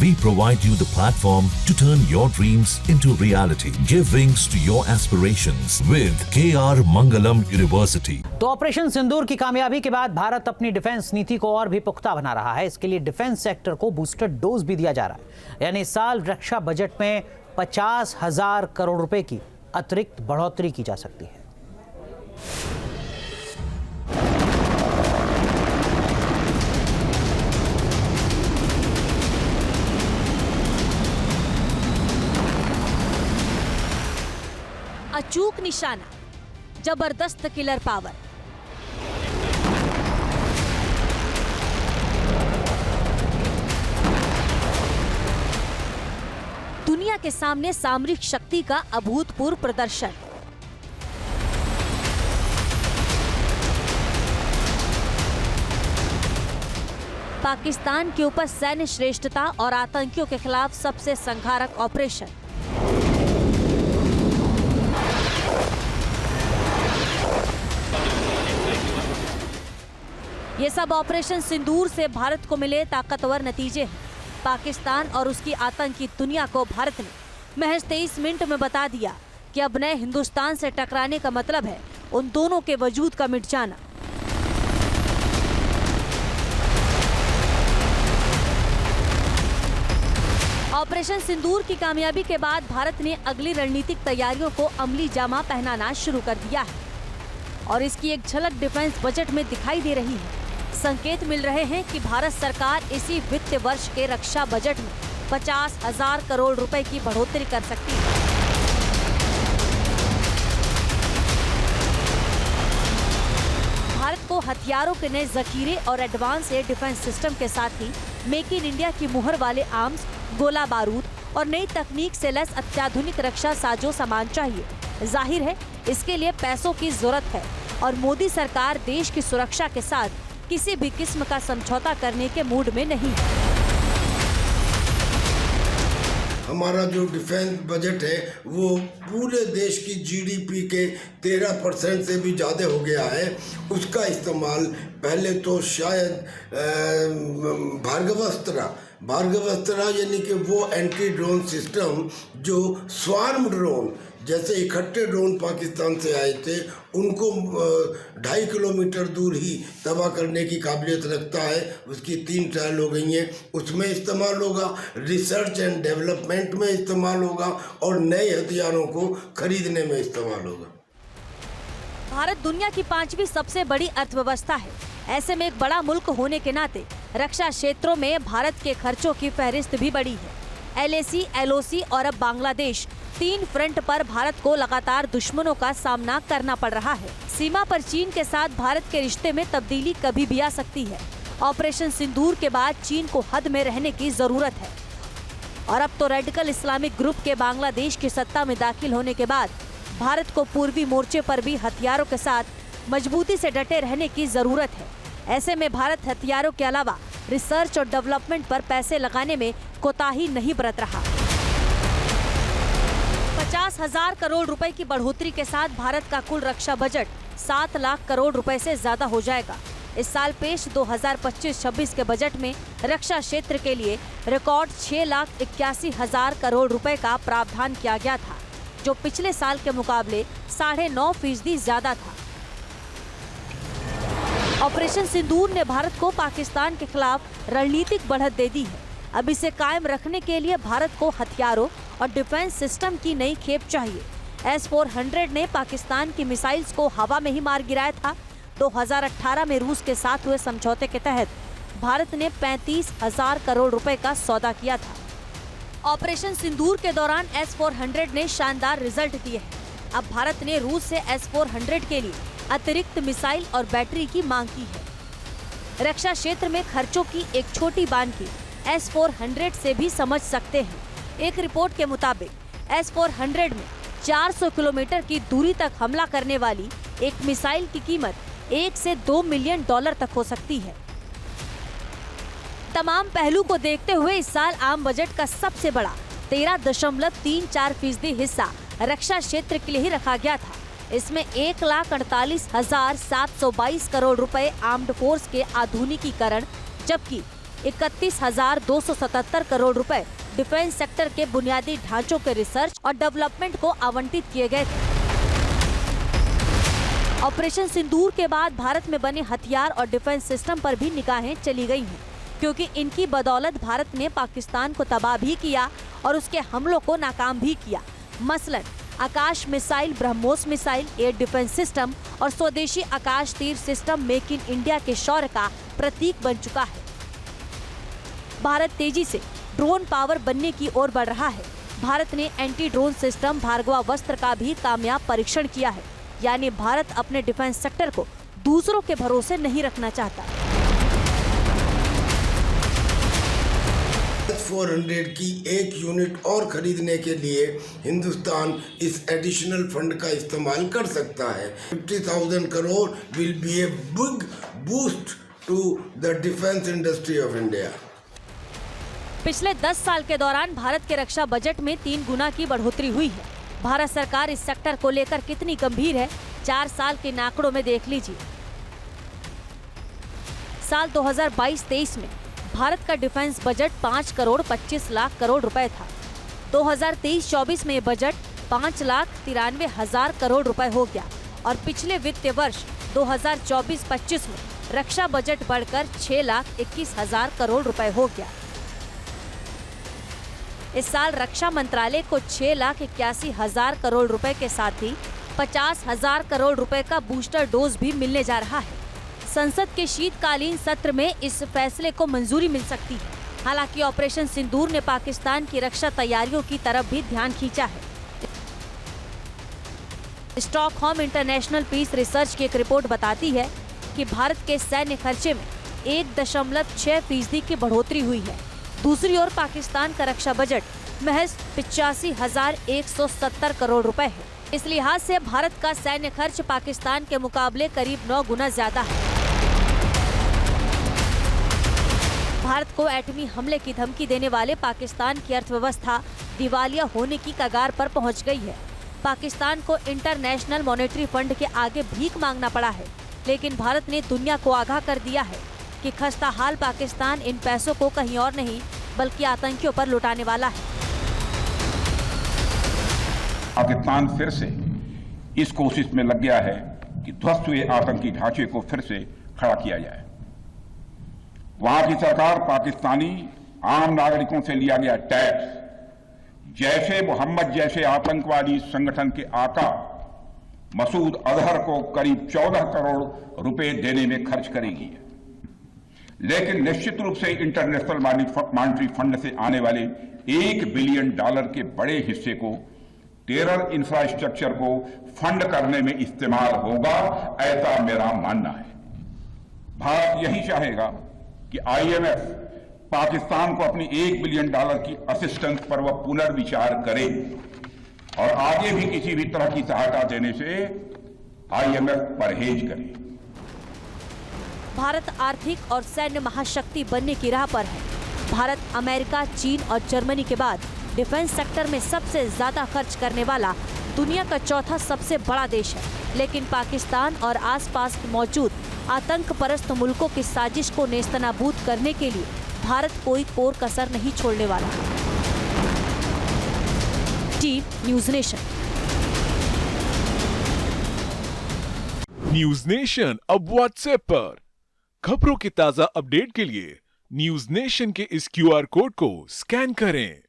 We provide you the platform to turn your dreams into reality. Give wings to your aspirations with KR Mangalam University. तो operation सिंदूर की कामयाबी के बाद भारत अपनी defence नीति को और भी पुख्ता बना रहा है। इसके लिए डिफेंस सेक्टर को बूस्टर डोज भी दिया जा रहा है। यानी इस साल रक्षा बजट में 50,000 करोड़ रुपए की अतिरिक्त बढ़ोतरी की जा सकती है। अचूक निशाना, जबरदस्त किलर पावर। दुनिया के सामने सामरिक शक्ति का अभूतपूर्व प्रदर्शन। पाकिस्तान के ऊपर सैन्य श्रेष्ठता और आतंकियों के खिलाफ सबसे संहारक ऑपरेशन। ये सब ऑपरेशन सिंदूर से भारत को मिले ताकतवर नतीजे हैं। पाकिस्तान और उसकी आतंकी दुनिया को भारत ने महज 23 मिनट में बता दिया कि अब नए हिंदुस्तान से टकराने का मतलब है उन दोनों के वजूद का मिट जाना। ऑपरेशन सिंदूर की कामयाबी के बाद भारत ने अगली रणनीतिक तैयारियों को अमली जामा पहनाना शुरू कर दिया है और इसकी एक झलक डिफेंस बजट में दिखाई दे रही है। संकेत मिल रहे हैं कि भारत सरकार इसी वित्त वर्ष के रक्षा बजट में 50,000 करोड़ रुपए की बढ़ोतरी कर सकती है। भारत को हथियारों के नए जखीरे और एडवांस एयर डिफेंस सिस्टम के साथ ही मेक इन इंडिया की मुहर वाले आर्म्स, गोला बारूद और नई तकनीक से लैस अत्याधुनिक रक्षा साजो सामान चाहिए। जाहिर है इसके लिए पैसों की जरूरत है और मोदी सरकार देश की सुरक्षा के साथ किसी भी किस्म का समझौता करने के मूड में नहीं है। हमारा जो डिफेंस बजट है वो पूरे देश की जीडीपी के 13% से भी ज़्यादा हो गया है। उसका इस्तेमाल पहले तो शायद भार्गवास्त्र यानी कि वो एंटी ड्रोन सिस्टम जो स्वार्म ड्रोन जैसे इकट्ठे ड्रोन पाकिस्तान से आए थे उनको 2.5 किलोमीटर दूर ही तबाह करने की काबिलियत रखता है। उसकी 3 ट्रायल हो गई हैं, उसमें इस्तेमाल होगा, रिसर्च एंड डेवलपमेंट में इस्तेमाल होगा और नए हथियारों को खरीदने में इस्तेमाल होगा। भारत दुनिया की 5वीं सबसे बड़ी अर्थव्यवस्था है। ऐसे में एक बड़ा मुल्क होने के नाते रक्षा क्षेत्रों में भारत के खर्चों की फहरिस्त भी बड़ी है। LAC, LOC और अब बांग्लादेश 3 फ्रंट पर भारत को लगातार दुश्मनों का सामना करना पड़ रहा है। सीमा पर चीन के साथ भारत के रिश्ते में तब्दीली कभी भी आ सकती है। ऑपरेशन सिंदूर के बाद चीन को हद में रहने की जरूरत है और अब तो रेडिकल इस्लामिक ग्रुप के बांग्लादेश की सत्ता में दाखिल होने के बाद भारत को पूर्वी मोर्चे पर भी हथियारों के साथ मजबूती से डटे रहने की जरूरत है। ऐसे में भारत हथियारों के अलावा रिसर्च और डेवलपमेंट पर पैसे लगाने में कोताही नहीं बरत रहा। 50,000 करोड़ रुपए की बढ़ोतरी के साथ भारत का कुल रक्षा बजट 7 लाख करोड़ रुपए से ज्यादा हो जाएगा। इस साल पेश 2025-26 के बजट में रक्षा क्षेत्र के लिए रिकॉर्ड 6,81,000 करोड़ रुपए का प्रावधान किया गया था, जो पिछले साल के मुकाबले 9.5% ज्यादा था। ऑपरेशन सिंदूर ने भारत को पाकिस्तान के खिलाफ रणनीतिक बढ़त दे दी है। अब इसे कायम रखने के लिए भारत को हथियारों और डिफेंस सिस्टम की नई खेप चाहिए। S-400 ने पाकिस्तान की मिसाइल्स को हवा में ही मार गिराया था। 2018 में रूस के साथ हुए समझौते के तहत भारत ने 35,000 करोड़ रुपए का सौदा किया था। ऑपरेशन सिंदूर के दौरान S-400 ने शानदार रिजल्ट दिए हैं। अब भारत ने रूस से S-400 के लिए अतिरिक्त मिसाइल और बैटरी की मांग की है। रक्षा क्षेत्र में खर्चों की एक छोटी बानगी S-400 से भी समझ सकते हैं। एक रिपोर्ट के मुताबिक S-400 में 400 किलोमीटर की दूरी तक हमला करने वाली एक मिसाइल की कीमत 1 से 2 मिलियन डॉलर तक हो सकती है। तमाम पहलू को देखते हुए इस साल आम बजट का सबसे बड़ा 13.34% हिस्सा रक्षा क्षेत्र के लिए ही रखा गया था। इसमें 1,48,722 करोड़ रुपए आर्म्ड फोर्स के आधुनिकीकरण, जबकि 31,277 करोड़ रुपए डिफेंस सेक्टर के बुनियादी ढांचों के रिसर्च और डेवलपमेंट को आवंटित किए गए थे। ऑपरेशन सिंदूर के बाद भारत में बने हथियार और डिफेंस सिस्टम पर भी निगाहें चली गई हैं, क्योंकि इनकी बदौलत भारत ने पाकिस्तान को तबाह भी किया और उसके हमलों को नाकाम भी किया। मसलन Akash missile, BrahMos missile, air defence system और स्वदेशी आकाश तीर सिस्टम मेक इन इंडिया के शौर्य का प्रतीक बन चुका है। भारत तेजी से ड्रोन पावर बनने की ओर बढ़ रहा है। भारत ने एंटी ड्रोन सिस्टम भार्गवास्त्र का भी कामयाब परीक्षण किया है, यानी भारत अपने डिफेंस सेक्टर को दूसरों के भरोसे नहीं रखना चाहता। S-400 की एक यूनिट और खरीदने के लिए हिंदुस्तान इस एडिशनल फंड का इस्तेमाल कर सकता है। 50,000 crore will be a big boost to the defence industry of India. पिछले 10 साल के दौरान भारत के रक्षा बजट में 3 गुना की बढ़ोतरी हुई है। भारत सरकार इस सेक्टर को लेकर कितनी गंभीर है, 4 साल के आंकड़ों में देख लीजिए। साल 2022-23 में भारत का डिफेंस बजट 5 करोड़ 25 लाख करोड़ रुपए था। 2023-24 में बजट 5,93,000 करोड़ रुपए हो गया और पिछले वित्तीय वर्ष 2024-25 में रक्षा बजट बढ़कर 6,21,000 करोड़ रुपए हो गया। इस साल रक्षा मंत्रालय को 6,81,000 करोड़ रुपए के साथ ही 50,000 करोड़ रुपए का बूस्टर डोज भी मिलने जा रहा है। संसद के शीतकालीन सत्र में इस फैसले को मंजूरी मिल सकती है। हालांकि ऑपरेशन सिंदूर ने पाकिस्तान की रक्षा तैयारियों की तरफ भी ध्यान खींचा है। स्टॉकहोम इंटरनेशनल पीस रिसर्च की एक रिपोर्ट बताती है कि भारत के सैन्य खर्चे में 1.6% की बढ़ोतरी हुई है। दूसरी ओर पाकिस्तान का रक्षा बजट महज 85,170 करोड़ रुपए है। इस लिहाज से भारत का सैन्य खर्च पाकिस्तान के मुकाबले करीब 9 गुना ज्यादा है। भारत को एटमी हमले की धमकी देने वाले पाकिस्तान की अर्थव्यवस्था दिवालिया होने की कगार पर पहुंच गई है। पाकिस्तान को इंटरनेशनल मॉनेटरी फंड के आगे भीख मांगना पड़ा है, लेकिन भारत ने दुनिया को आगाह कर दिया है कि खस्ताहाल पाकिस्तान इन पैसों को कहीं और नहीं बल्कि आतंकियों पर लुटाने वाला है। पाकिस्तान फिर से इस कोशिश में लग गया है कि ध्वस्त हुए आतंकी ढांचे को फिर से खड़ा किया जाए। वहां की सरकार पाकिस्तानी आम नागरिकों से लिया गया टैक्स जैशे मोहम्मद जैसे आतंकवादी संगठन के आका मसूद अजहर को करीब 14 करोड़ रुपए देने में खर्च करेगी। लेकिन निश्चित रूप से इंटरनेशनल मॉनेटरी फंड से आने वाले $1 बिलियन के बड़े हिस्से को टेरर इंफ्रास्ट्रक्चर को फंड करने में इस्तेमाल होगा, ऐसा मेरा मानना है। भारत यही चाहेगा कि IMF पाकिस्तान को अपनी $1 बिलियन की असिस्टेंस पर वह पुनर्विचार करे और आगे भी किसी भी तरह की सहायता देने से IMF परहेज करे। भारत आर्थिक और सैन्य महाशक्ति बनने की राह पर है। भारत अमेरिका, चीन और जर्मनी के बाद डिफेंस सेक्टर में सबसे ज्यादा खर्च करने वाला दुनिया का चौथा सबसे बड़ा देश है। लेकिन पाकिस्तान और आसपास मौजूद आतंक परस्त मुल्कों की साजिश को नेस्तनाबूद करने के लिए भारत कोई कोर कसर नहीं छोड़ने वाला। Team news nation. News nation अब व्हाट्सएप पर खबरों की ताजा अपडेट के लिए न्यूज़ नेशन के इस QR कोड को स्कैन करें।